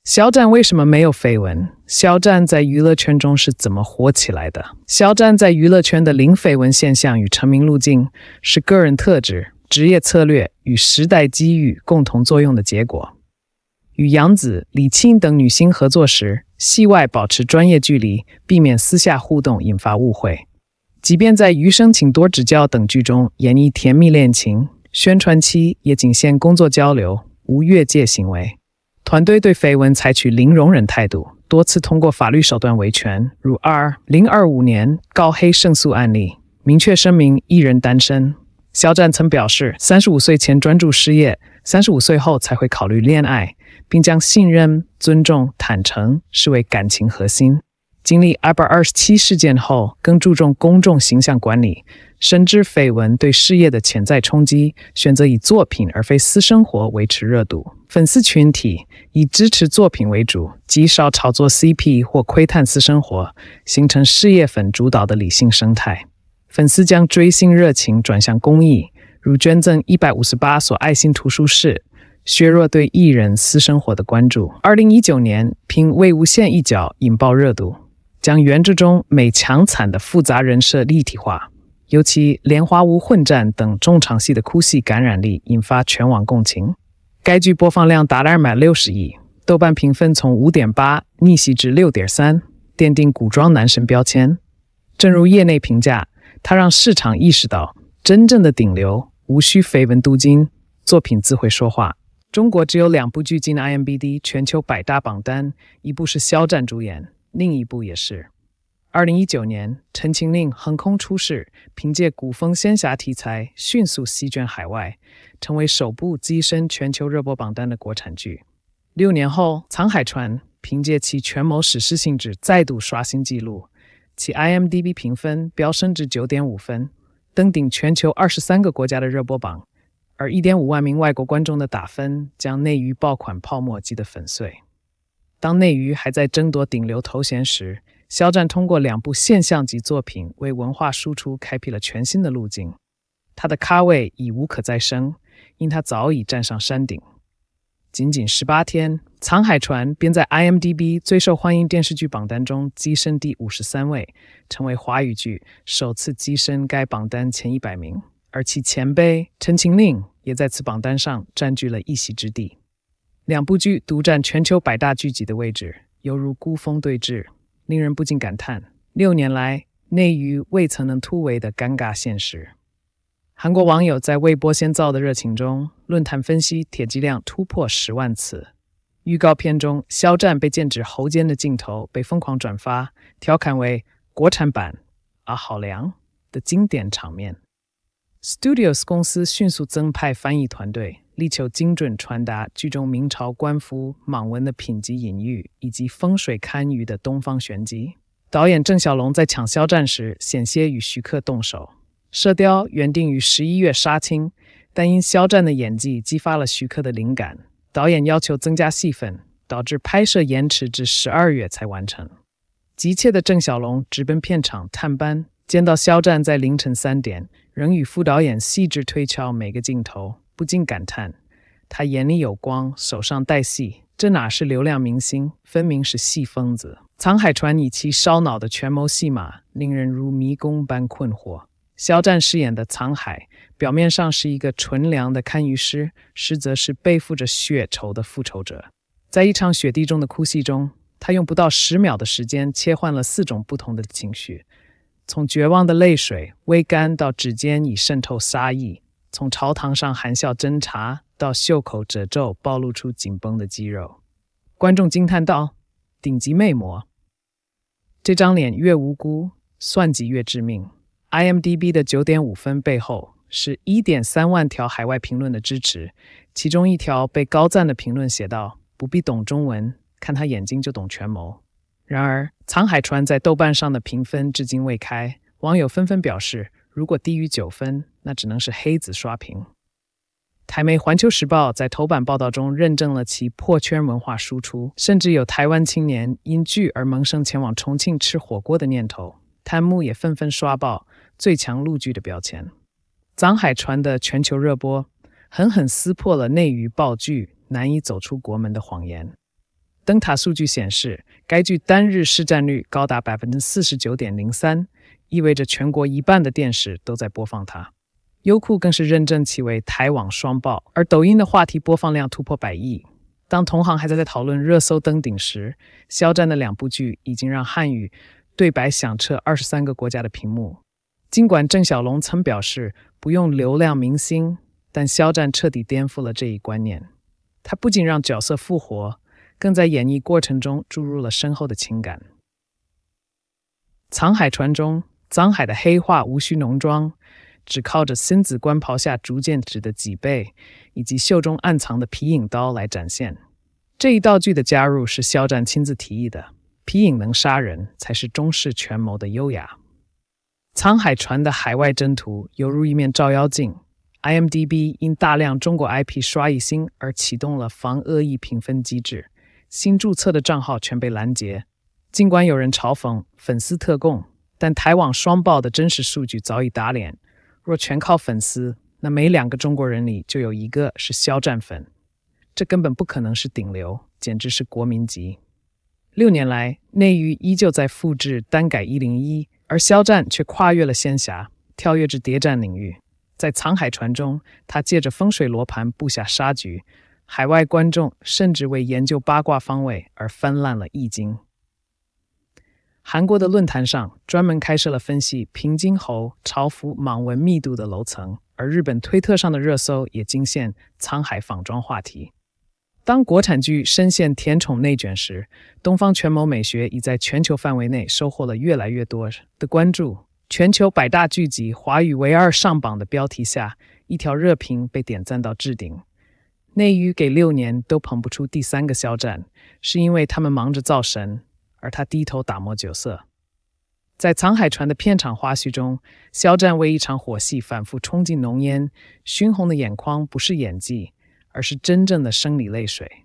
肖战为什么没有绯闻？肖战在娱乐圈中是怎么火起来的？肖战在娱乐圈的零绯闻现象与成名路径，是个人特质、职业策略与时代机遇共同作用的结果。与杨紫、李沁等女星合作时，戏外保持专业距离，避免私下互动引发误会。即便在《余生请多指教》等剧中演绎甜蜜恋情，宣传期也仅限工作交流，无越界行为。团队对绯闻采取零容忍态度，多次通过法律手段维权，如2025年告黑胜诉案例，明确声明艺人单身。肖战曾表示，35岁前专注事业，35岁后才会考虑恋爱，并将信任、尊重、坦诚视为感情核心。经历227事件后，更注重公众形象管理，深知绯闻对事业的潜在冲击，选择以作品而非私生活维持热度。粉丝群体以支持作品为主，极少炒作 CP 或窥探私生活，形成事业粉主导的理性生态。粉丝将追星热情转向公益，如捐赠158所爱心图书室，削弱对艺人私生活的关注。2019年，凭魏无羡一角引爆热度，将原著中美强惨的复杂人设立体化，尤其莲花坞混战等重场戏的哭戏感染力引发全网共情。该剧播放量达260亿，豆瓣评分从 5.8 逆袭至 6.3， 奠定古装男神标签。正如业内评价，它让市场意识到真正的顶流无需绯闻镀金，作品自会说话。中国只有2部剧进 IMDb 全球100大榜单，一部是肖战主演，另一部也是。2019年，《陈情令》横空出世，凭借古风仙侠题材迅速席卷海外，成为首部跻身全球热播榜单的国产剧。6年后，《藏海船》凭借其权谋史诗性质再度刷新纪录，其 IMDb 评分飙升至 9.5 分，登顶全球23个国家的热播榜，而 1.5 万名外国观众的打分将内娱爆款泡沫击得粉碎。当内娱还在争夺顶流头衔时，肖战通过2部现象级作品为文化输出开辟了全新的路径。他的咖位已无可再生，因他早已站上山顶。仅仅18天，《藏海船》便在 IMDb 最受欢迎电视剧榜单中跻身第53位，成为华语剧首次跻身该榜单前100名，而其前辈《陈情令》也在此榜单上占据了一席之地。2部剧独占全球100大剧集的位置，犹如孤峰对峙，令人不禁感叹6年来内娱未曾能突围的尴尬现实。韩国网友在未播先造的热情中，论坛分析点击量突破10万次。预告片中肖战被剑指喉间的镜头被疯狂转发，调侃为国产版啊好凉的经典场面。Studios 公司迅速增派翻译团队，力求精准传达剧中明朝官夫莽文的品级隐喻，以及风水堪舆的东方玄机。导演郑晓龙在抢肖战时险些与徐克动手。射雕原定于11月杀青，但因肖战的演技激发了徐克的灵感，导演要求增加戏份，导致拍摄延迟至12月才完成。急切的郑晓龙直奔片场探班，见到肖战在凌晨3点仍与副导演细致推敲每个镜头，不禁感叹：他眼里有光，手上带戏，这哪是流量明星，分明是戏疯子。藏海船以其烧脑的权谋戏码，令人如迷宫般困惑。肖战饰演的藏海，表面上是一个纯良的堪舆师，实则是背负着血仇的复仇者。在一场雪地中的哭戏中，他用不到10秒的时间切换了4种不同的情绪，从绝望的泪水微干到指尖已渗透杀意，从朝堂上含笑侦查到袖口褶皱暴露出紧绷的肌肉。观众惊叹道：顶级魅魔，这张脸越无辜，算计越致命。IMDb 的 9.5 分背后是 1.3 万条海外评论的支持，其中一条被高赞的评论写道：不必懂中文，看他眼睛就懂权谋。然而藏海船在豆瓣上的评分至今未开，网友纷纷表示，如果低于9分，那只能是黑子刷屏。台媒环球时报在头版报道中认证了其破圈文化输出，甚至有台湾青年因剧而萌生前往重庆吃火锅的念头，弹幕也纷纷刷爆最强陆剧的标签。藏海船的全球热播狠狠撕破了内娱爆剧难以走出国门的谎言。灯塔数据显示，该剧单日市占率高达 49.03%， 意味着全国一半的电视都在播放它。优酷更是认证其为台网双爆，而抖音的话题播放量突破100亿。当同行还在讨论热搜登顶时，肖战的2部剧已经让汉语对白响彻23个国家的屏幕。尽管郑晓龙曾表示不用流量明星，但肖战彻底颠覆了这一观念。他不仅让角色复活，更在演绎过程中注入了深厚的情感。藏海传中，藏海的黑化无需浓妆，只靠着仙子官袍下逐渐直的脊背，以及袖中暗藏的皮影刀来展现。这一道具的加入是肖战亲自提议的，皮影能杀人，才是中式权谋的优雅。藏海传的海外征途犹如一面照妖镜。IMDB 因大量中国 IP 刷一星而启动了防恶意评分机制，新注册的账号全被拦截。尽管有人嘲讽粉丝特供，但台网双爆的真实数据早已打脸。若全靠粉丝，那每2个中国人里就有1个是肖战粉，这根本不可能是顶流，简直是国民级。6年来，内娱依旧在复制单改101，而肖战却跨越了仙侠，跳跃至谍战领域。在藏海传中，他借着风水罗盘布下杀局，海外观众甚至为研究八卦方位而翻烂了易经。韩国的论坛上专门开设了分析平津侯朝服蟒纹密度的楼层，而日本推特上的热搜也惊现沧海仿妆话题。当国产剧深陷甜宠内卷时，东方权谋美学已在全球范围内收获了越来越多的关注。全球100大剧集华语唯2上榜的标题下，一条热评被点赞到置顶。内娱给6年都捧不出第3个肖战，是因为他们忙着造神，而他低头打磨酒色。在藏海传的片场花絮中，肖战为一场火戏反复冲进浓烟，熏红的眼眶不是演技，而是真正的生理泪水。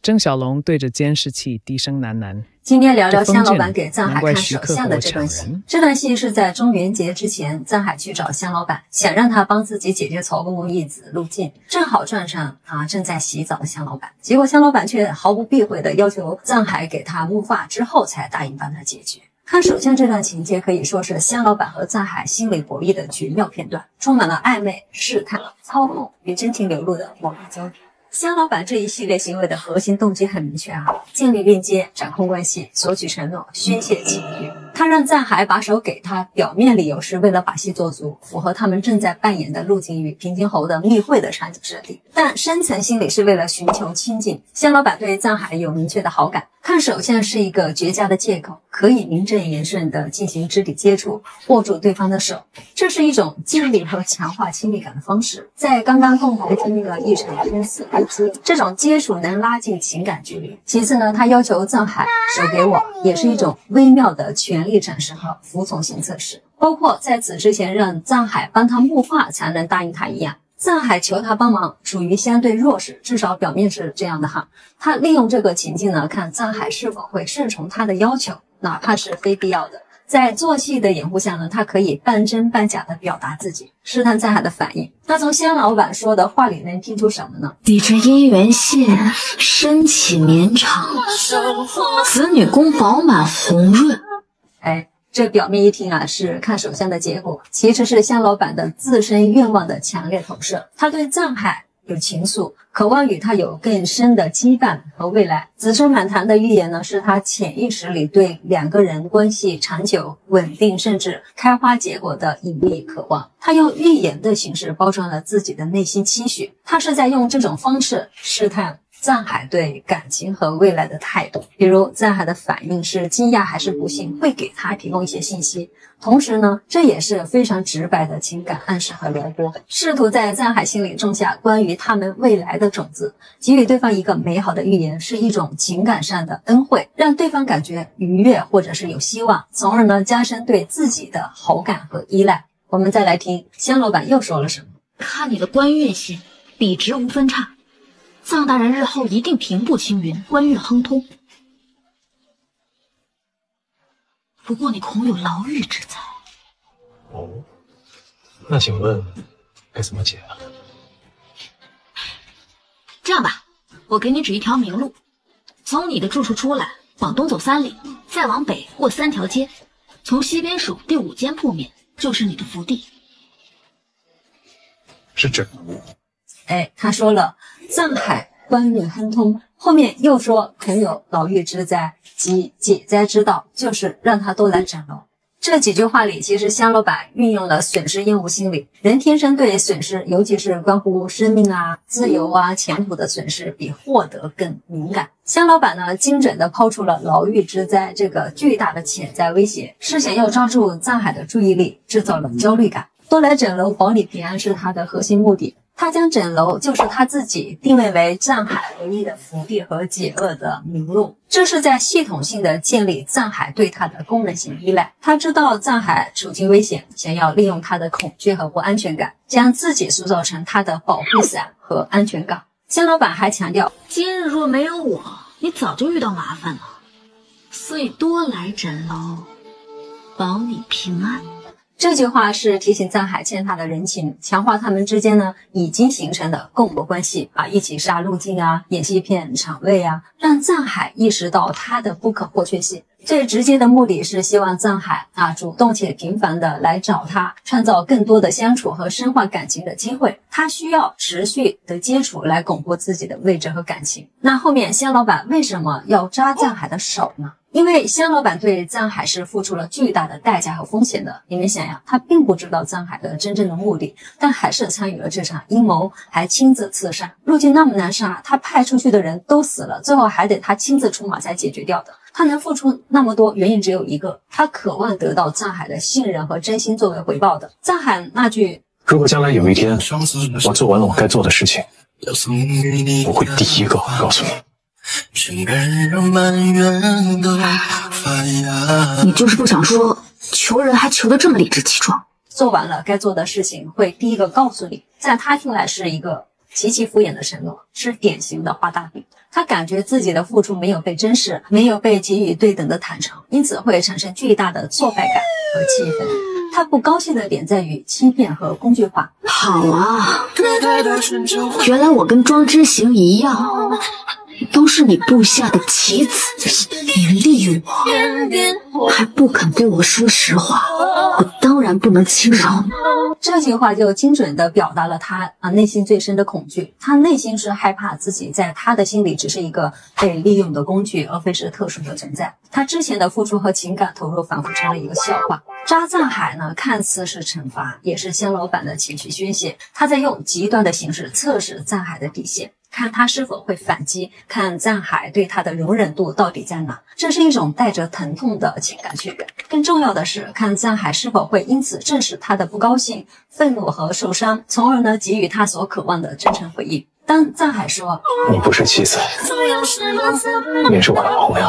郑晓龙对着监视器低声喃喃：“今天聊聊香老板给藏海看手相的这段戏。这段戏是在中元节之前，藏海去找香老板，想让他帮自己解决曹公公一子路径，正好撞上正在洗澡的香老板。结果香老板却毫不避讳的要求藏海给他木发之后才答应帮他解决。看手相这段情节可以说是香老板和藏海心理博弈的绝妙片段，充满了暧昧、试探、操控与真情流露的魔力交织。香老板这一系列行为的核心动机很明确建立链接、掌控关系、索取承诺、宣泄情绪。他让藏海把手给他，表面理由是为了把戏做足，符合他们正在扮演的陆景与平津侯的密会的场景设定，但深层心理是为了寻求亲近。香老板对藏海有明确的好感，看手相是一个绝佳的借口，可以名正言顺地进行肢体接触，握住对方的手，这是一种建立和强化亲密感的方式。在刚刚共同经历了一场生死危机，这种接触能拉近情感距离。其次呢，他要求藏海手给我，也是一种微妙的权力展示和服从性测试，包括在此之前让藏海帮他木发才能答应他一样。藏海求他帮忙处于相对弱势，至少表面是这样的他利用这个情境呢，看藏海是否会顺从他的要求，哪怕是非必要的。在做戏的掩护下呢，他可以半真半假的表达自己，试探藏海的反应。那从香老板说的话里能听出什么呢？你这姻缘线深起绵长，子女宫饱满红润。这表面一听是看手相的结果，其实是香老板的自身愿望的强烈投射。他对藏海有情愫，渴望与他有更深的羁绊和未来。子孙满堂的预言呢，是他潜意识里对2个人关系长久、稳定甚至开花结果的隐秘渴望。他用预言的形式包装了自己的内心期许，他是在用这种方式试探藏海对感情和未来的态度，比如藏海的反应是惊讶还是不幸，会给他提供一些信息。同时呢，这也是非常直白的情感暗示和撩拨，试图在藏海心里种下关于他们未来的种子，给予对方一个美好的预言，是一种情感上的恩惠，让对方感觉愉悦或者是有希望，从而呢加深对自己的好感和依赖。我们再来听香老板又说了什么。看你的官运线，笔直无分叉，藏大人日后一定平步青云，官运亨通。不过你恐有牢狱之灾。哦，那请问该怎么解啊？这样吧，我给你指一条明路，从你的住处出来，往东走3里，再往北过3条街，从西边数第5间铺面，就是你的福地。是这。他说了藏海官运亨通，后面又说朋友老妪之灾及解灾之道，就是让他都来整楼。这几句话里，其实香老板运用了损失厌恶心理。人天生对损失，尤其是关乎生命啊、自由啊、前途的损失，比获得更敏感。香老板呢，精准地抛出了牢狱之灾这个巨大的潜在威胁，是想要抓住藏海的注意力，制造了焦虑感。多来整楼保你平安是他的核心目的。他将整楼就是他自己定位为藏海唯一的福地和解厄的明路，这是在系统性的建立藏海对他的功能性依赖。他知道藏海处境危险，想要利用他的恐惧和不安全感，将自己塑造成他的保护伞和安全港。香老板还强调，今日若没有我，你早就遇到麻烦了，所以多来整楼，保你平安。这句话是提醒藏海欠他的人情，强化他们之间呢已经形成的共谋关系啊，一起杀陆晋啊，演戏骗场位啊，让藏海意识到他的不可或缺性。最直接的目的是希望藏海主动且频繁的来找他，创造更多的相处和深化感情的机会。他需要持续的接触来巩固自己的位置和感情。那后面香老板为什么要抓藏海的手呢？因为香老板对藏海是付出了巨大的代价和风险的。你们想呀，他并不知道藏海的真正的目的，但还是参与了这场阴谋，还亲自刺杀。陆晋那么难杀，他派出去的人都死了，最后还得他亲自出马才解决掉的。他能付出那么多，原因只有一个，他渴望得到藏海的信任和真心作为回报的。藏海那句如果将来有一天我做完了我该做的事情，我会第一个告诉你。你就是不想说求人还求得这么理直气壮。做完了该做的事情会第一个告诉你，在他听来是一个极其敷衍的承诺，是典型的画大饼。他感觉自己的付出没有被珍视，没有被给予对等的坦诚，因此会产生巨大的挫败感和气愤。他不高兴的点在于欺骗和工具化。好啊，原来我跟庄之行一样，都是你部下的棋子，你利用我，还不肯对我说实话，我当然不能轻饶你。这句话就精准地表达了他内心最深的恐惧。他内心是害怕自己在他的心里只是一个被利用的工具，而非是特殊的存在。他之前的付出和情感投入仿佛成了一个笑话。抓藏海呢，看似是惩罚，也是香老板的情绪宣泄。他在用极端的形式测试藏海的底线，看他是否会反击，看藏海对他的容忍度到底在哪。这是一种带着疼痛的情感确认。更重要的是，看藏海是否会因此正视他的不高兴、愤怒和受伤，从而呢给予他所渴望的真诚回应。当藏海说你不是棋子，你也是我的朋友，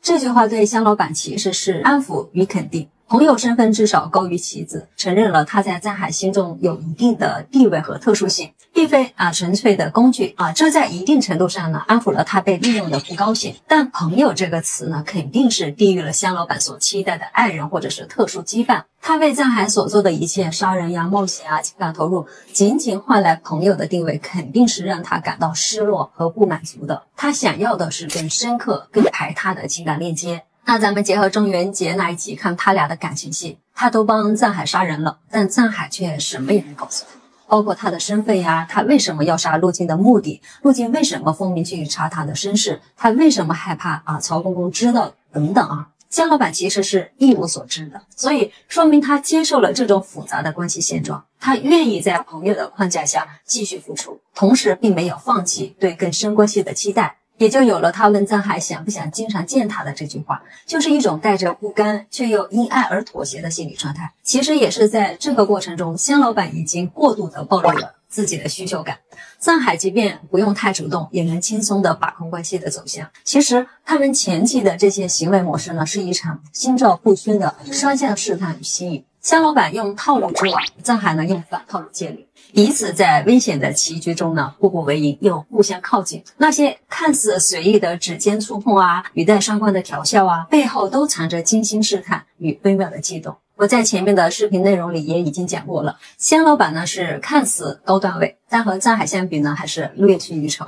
这句话对香老板其实是安抚与肯定。朋友身份至少高于棋子，承认了他在藏海心中有一定的地位和特殊性，并非纯粹的工具这在一定程度上呢安抚了他被利用的不高兴。但朋友这个词呢，肯定是低于了香老板所期待的爱人或者是特殊羁绊。他为藏海所做的一切杀人呀、冒险啊、情感投入，仅仅换来朋友的地位，肯定是让他感到失落和不满足的。他想要的是更深刻、更排他的情感链接。那咱们结合中元节那一集看他俩的感情戏，他都帮藏海杀人了，但藏海却什么也没告诉他，包括他的身份呀，他为什么要杀陆晋的目的，陆晋为什么奉命去查他的身世，他为什么害怕曹公公知道等等香老板其实是一无所知的，所以说明他接受了这种复杂的关系现状，他愿意在朋友的框架下继续付出，同时并没有放弃对更深关系的期待。也就有了他问藏海想不想经常见他的这句话，就是一种带着不甘却又因爱而妥协的心理状态。其实也是在这个过程中，香老板已经过度的暴露了自己的需求感。藏海即便不用太主动，也能轻松的把控关系的走向。其实他们前期的这些行为模式呢，是一场心照不宣的双向试探与吸引。香老板用套路之网，藏海呢用反套路借力，彼此在危险的棋局中呢步步为营，又互相靠近。那些看似随意的指尖触碰语带双关的调笑背后都藏着精心试探与微妙的悸动。我在前面的视频内容里也已经讲过了，香老板呢是看似高段位，但和藏海相比呢还是略逊一筹。